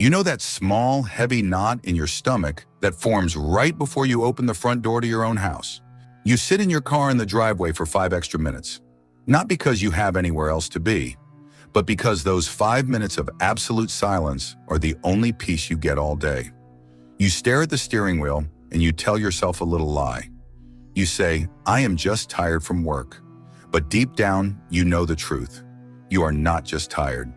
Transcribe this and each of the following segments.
You know that small, heavy knot in your stomach that forms right before you open the front door to your own house? You sit in your car in the driveway for 5 extra minutes, not because you have anywhere else to be, but because those 5 minutes of absolute silence are the only peace you get all day. You stare at the steering wheel and you tell yourself a little lie. You say, "I am just tired from work." But deep down, you know the truth. You are not just tired.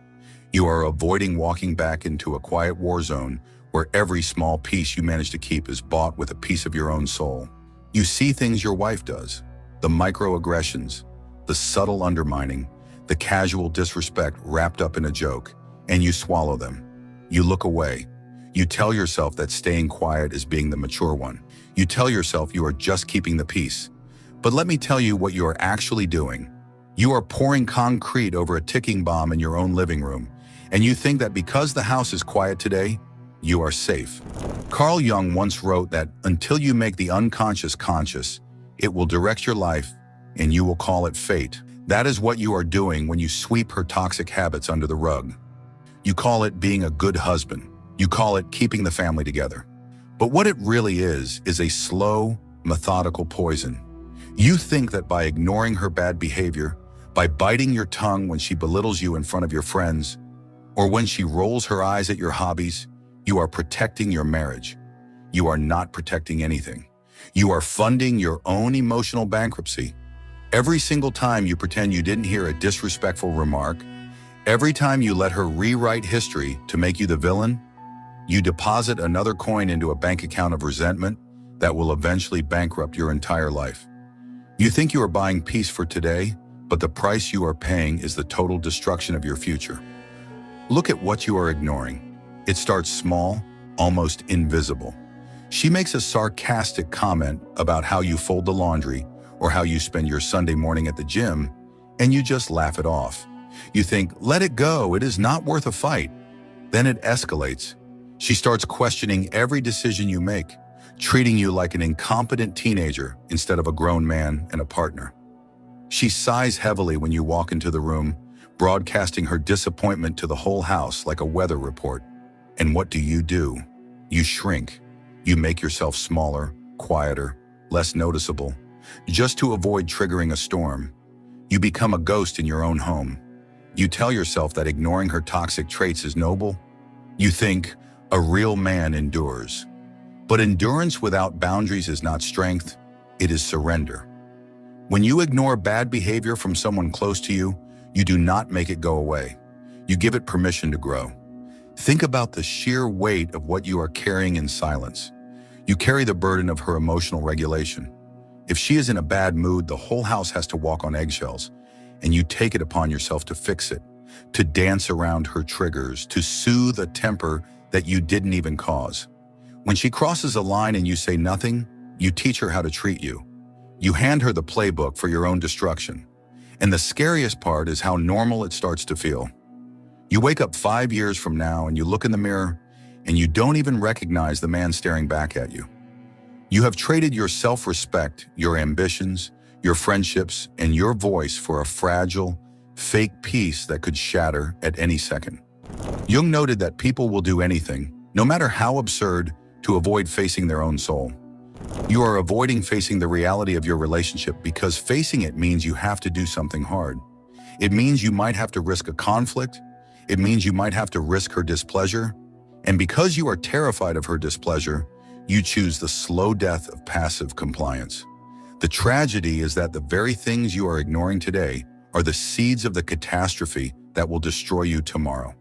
You are avoiding walking back into a quiet war zone where every small piece you manage to keep is bought with a piece of your own soul. You see things your wife does, the microaggressions, the subtle undermining, the casual disrespect wrapped up in a joke, and you swallow them. You look away. You tell yourself that staying quiet is being the mature one. You tell yourself you are just keeping the peace. But let me tell you what you are actually doing. You are pouring concrete over a ticking bomb in your own living room, and you think that because the house is quiet today, you are safe. Carl Jung once wrote that until you make the unconscious conscious, it will direct your life, and you will call it fate. That is what you are doing when you sweep her toxic habits under the rug. You call it being a good husband. You call it keeping the family together. But what it really is a slow, methodical poison. You think that by ignoring her bad behavior, by biting your tongue when she belittles you in front of your friends, or when she rolls her eyes at your hobbies, you are protecting your marriage. You are not protecting anything. You are funding your own emotional bankruptcy. Every single time you pretend you didn't hear a disrespectful remark, every time you let her rewrite history to make you the villain, you deposit another coin into a bank account of resentment that will eventually bankrupt your entire life. You think you are buying peace for today, but the price you are paying is the total destruction of your future. Look at what you are ignoring. It starts small, almost invisible. She makes a sarcastic comment about how you fold the laundry or how you spend your Sunday morning at the gym, and you just laugh it off. You think, "Let it go, it is not worth a fight." Then it escalates. She starts questioning every decision you make, treating you like an incompetent teenager instead of a grown man and a partner. She sighs heavily when you walk into the room, broadcasting her disappointment to the whole house like a weather report. And what do? You shrink. You make yourself smaller, quieter, less noticeable, just to avoid triggering a storm. You become a ghost in your own home. You tell yourself that ignoring her toxic traits is noble. You think, a real man endures. But endurance without boundaries is not strength, it is surrender. When you ignore bad behavior from someone close to you, you do not make it go away. You give it permission to grow. Think about the sheer weight of what you are carrying in silence. You carry the burden of her emotional regulation. If she is in a bad mood, the whole house has to walk on eggshells, and you take it upon yourself to fix it, to dance around her triggers, to soothe a temper that you didn't even cause. When she crosses a line and you say nothing, you teach her how to treat you. You hand her the playbook for your own destruction. And the scariest part is how normal it starts to feel. You wake up 5 years from now and you look in the mirror and you don't even recognize the man staring back at you. You have traded your self-respect, your ambitions, your friendships, and your voice for a fragile, fake peace that could shatter at any second. Jung noted that people will do anything, no matter how absurd, to avoid facing their own soul. You are avoiding facing the reality of your relationship because facing it means you have to do something hard. It means you might have to risk a conflict. It means you might have to risk her displeasure. And because you are terrified of her displeasure, you choose the slow death of passive compliance. The tragedy is that the very things you are ignoring today are the seeds of the catastrophe that will destroy you tomorrow.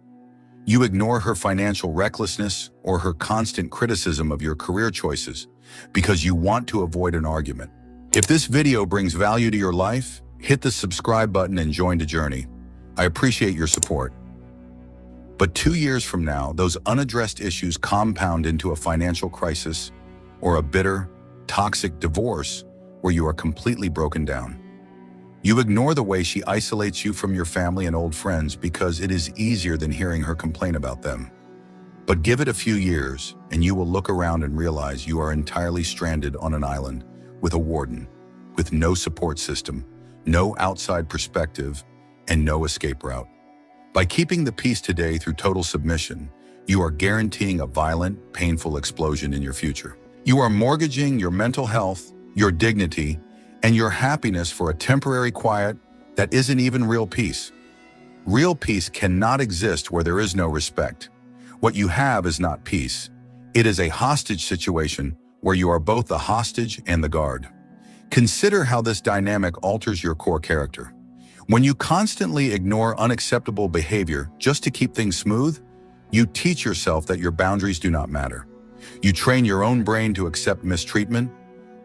You ignore her financial recklessness or her constant criticism of your career choices because you want to avoid an argument. If this video brings value to your life, hit the subscribe button and join the journey. I appreciate your support. But 2 years from now, those unaddressed issues compound into a financial crisis or a bitter, toxic divorce where you are completely broken down. You ignore the way she isolates you from your family and old friends because it is easier than hearing her complain about them. But give it a few years and you will look around and realize you are entirely stranded on an island with a warden, with no support system, no outside perspective, and no escape route. By keeping the peace today through total submission, you are guaranteeing a violent, painful explosion in your future. You are mortgaging your mental health, your dignity, and your happiness for a temporary quiet that isn't even real peace. Real peace cannot exist where there is no respect. What you have is not peace. It is a hostage situation where you are both the hostage and the guard. Consider how this dynamic alters your core character. When you constantly ignore unacceptable behavior just to keep things smooth, you teach yourself that your boundaries do not matter. You train your own brain to accept mistreatment.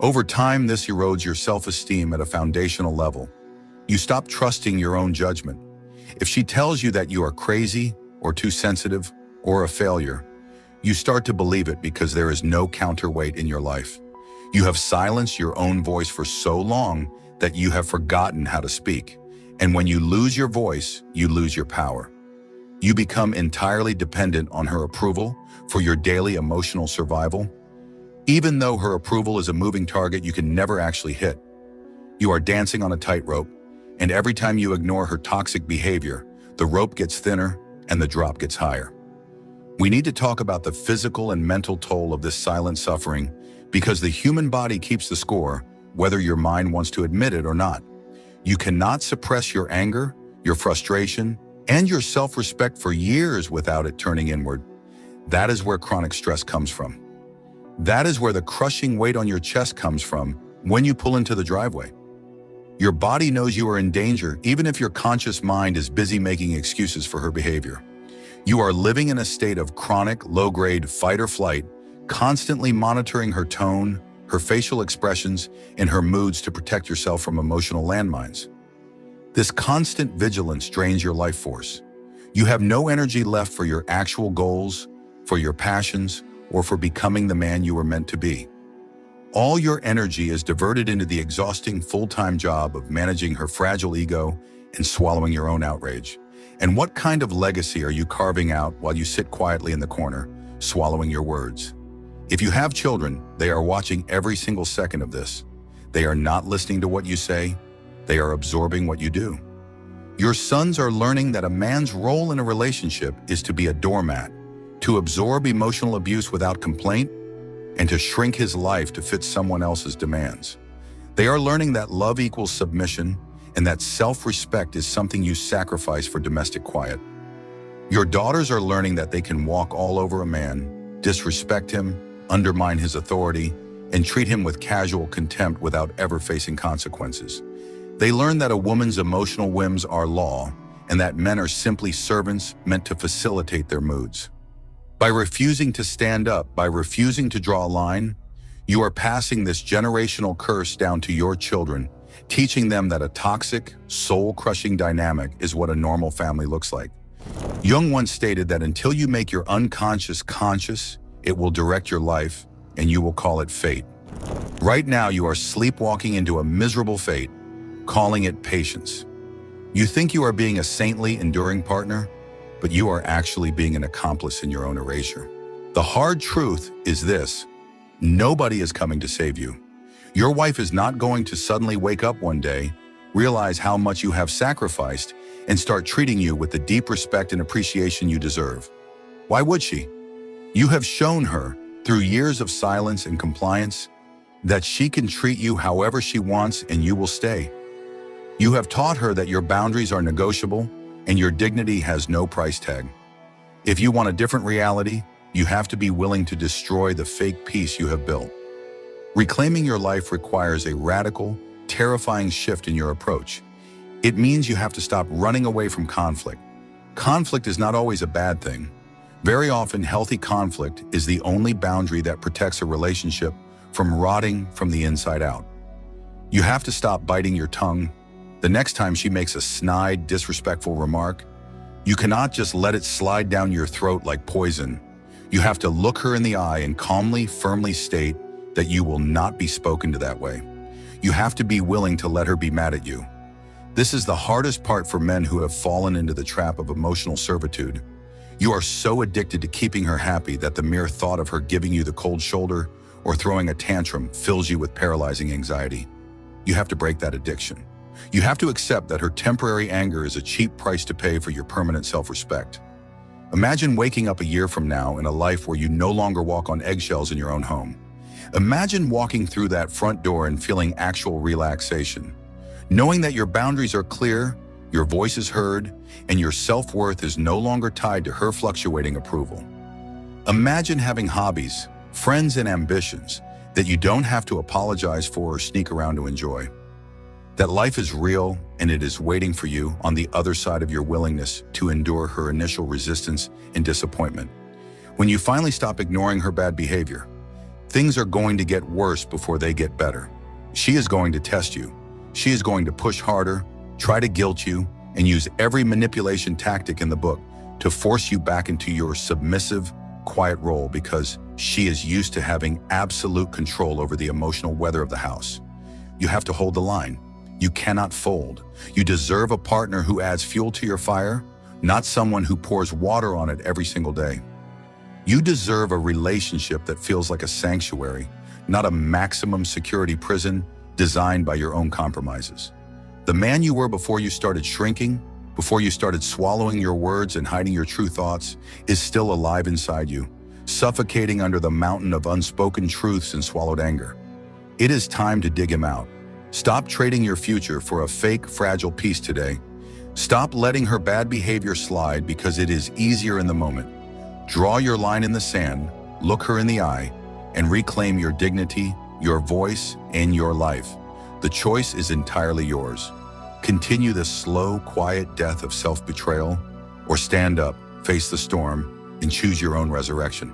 Over time, this erodes your self-esteem at a foundational level. You stop trusting your own judgment. If she tells you that you are crazy or too sensitive or a failure, you start to believe it because there is no counterweight in your life. You have silenced your own voice for so long that you have forgotten how to speak. And when you lose your voice, you lose your power. You become entirely dependent on her approval for your daily emotional survival. Even though her approval is a moving target you can never actually hit. You are dancing on a tightrope, and every time you ignore her toxic behavior, the rope gets thinner and the drop gets higher. We need to talk about the physical and mental toll of this silent suffering because the human body keeps the score, whether your mind wants to admit it or not. You cannot suppress your anger, your frustration, and your self-respect for years without it turning inward. That is where chronic stress comes from. That is where the crushing weight on your chest comes from when you pull into the driveway. Your body knows you are in danger even if your conscious mind is busy making excuses for her behavior. You are living in a state of chronic, low-grade fight or flight, constantly monitoring her tone, her facial expressions, and her moods to protect yourself from emotional landmines. This constant vigilance drains your life force. You have no energy left for your actual goals, for your passions, or for becoming the man you were meant to be. All your energy is diverted into the exhausting full-time job of managing her fragile ego and swallowing your own outrage. And what kind of legacy are you carving out while you sit quietly in the corner, swallowing your words? If you have children, they are watching every single second of this. They are not listening to what you say. They are absorbing what you do. Your sons are learning that a man's role in a relationship is to be a doormat, to absorb emotional abuse without complaint, and to shrink his life to fit someone else's demands. They are learning that love equals submission and that self-respect is something you sacrifice for domestic quiet. Your daughters are learning that they can walk all over a man, disrespect him, undermine his authority, and treat him with casual contempt without ever facing consequences. They learn that a woman's emotional whims are law and that men are simply servants meant to facilitate their moods. By refusing to stand up, by refusing to draw a line, you are passing this generational curse down to your children, teaching them that a toxic, soul-crushing dynamic is what a normal family looks like. Jung once stated that until you make your unconscious conscious, it will direct your life, and you will call it fate. Right now, you are sleepwalking into a miserable fate, calling it patience. You think you are being a saintly, enduring partner, but you are actually being an accomplice in your own erasure. The hard truth is this: nobody is coming to save you. Your wife is not going to suddenly wake up one day, realize how much you have sacrificed, and start treating you with the deep respect and appreciation you deserve. Why would she? You have shown her, through years of silence and compliance, that she can treat you however she wants and you will stay. You have taught her that your boundaries are negotiable and your dignity has no price tag. If you want a different reality, you have to be willing to destroy the fake peace you have built. Reclaiming your life requires a radical, terrifying shift in your approach. It means you have to stop running away from conflict. Conflict is not always a bad thing. Very often, healthy conflict is the only boundary that protects a relationship from rotting from the inside out. You have to stop biting your tongue. The next time she makes a snide, disrespectful remark, you cannot just let it slide down your throat like poison. You have to look her in the eye and calmly, firmly state that you will not be spoken to that way. You have to be willing to let her be mad at you. This is the hardest part for men who have fallen into the trap of emotional servitude. You are so addicted to keeping her happy that the mere thought of her giving you the cold shoulder or throwing a tantrum fills you with paralyzing anxiety. You have to break that addiction. You have to accept that her temporary anger is a cheap price to pay for your permanent self-respect. Imagine waking up a year from now in a life where you no longer walk on eggshells in your own home. Imagine walking through that front door and feeling actual relaxation, knowing that your boundaries are clear, your voice is heard, and your self-worth is no longer tied to her fluctuating approval. Imagine having hobbies, friends, and ambitions that you don't have to apologize for or sneak around to enjoy. That life is real and it is waiting for you on the other side of your willingness to endure her initial resistance and disappointment. When you finally stop ignoring her bad behavior, things are going to get worse before they get better. She is going to test you. She is going to push harder, try to guilt you, and use every manipulation tactic in the book to force you back into your submissive, quiet role because she is used to having absolute control over the emotional weather of the house. You have to hold the line. You cannot fold. You deserve a partner who adds fuel to your fire, not someone who pours water on it every single day. You deserve a relationship that feels like a sanctuary, not a maximum security prison designed by your own compromises. The man you were before you started shrinking, before you started swallowing your words and hiding your true thoughts, is still alive inside you, suffocating under the mountain of unspoken truths and swallowed anger. It is time to dig him out. Stop trading your future for a fake, fragile peace today. Stop letting her bad behavior slide because it is easier in the moment. Draw your line in the sand, look her in the eye, and reclaim your dignity, your voice, and your life. The choice is entirely yours. Continue the slow, quiet death of self-betrayal, or stand up, face the storm, and choose your own resurrection.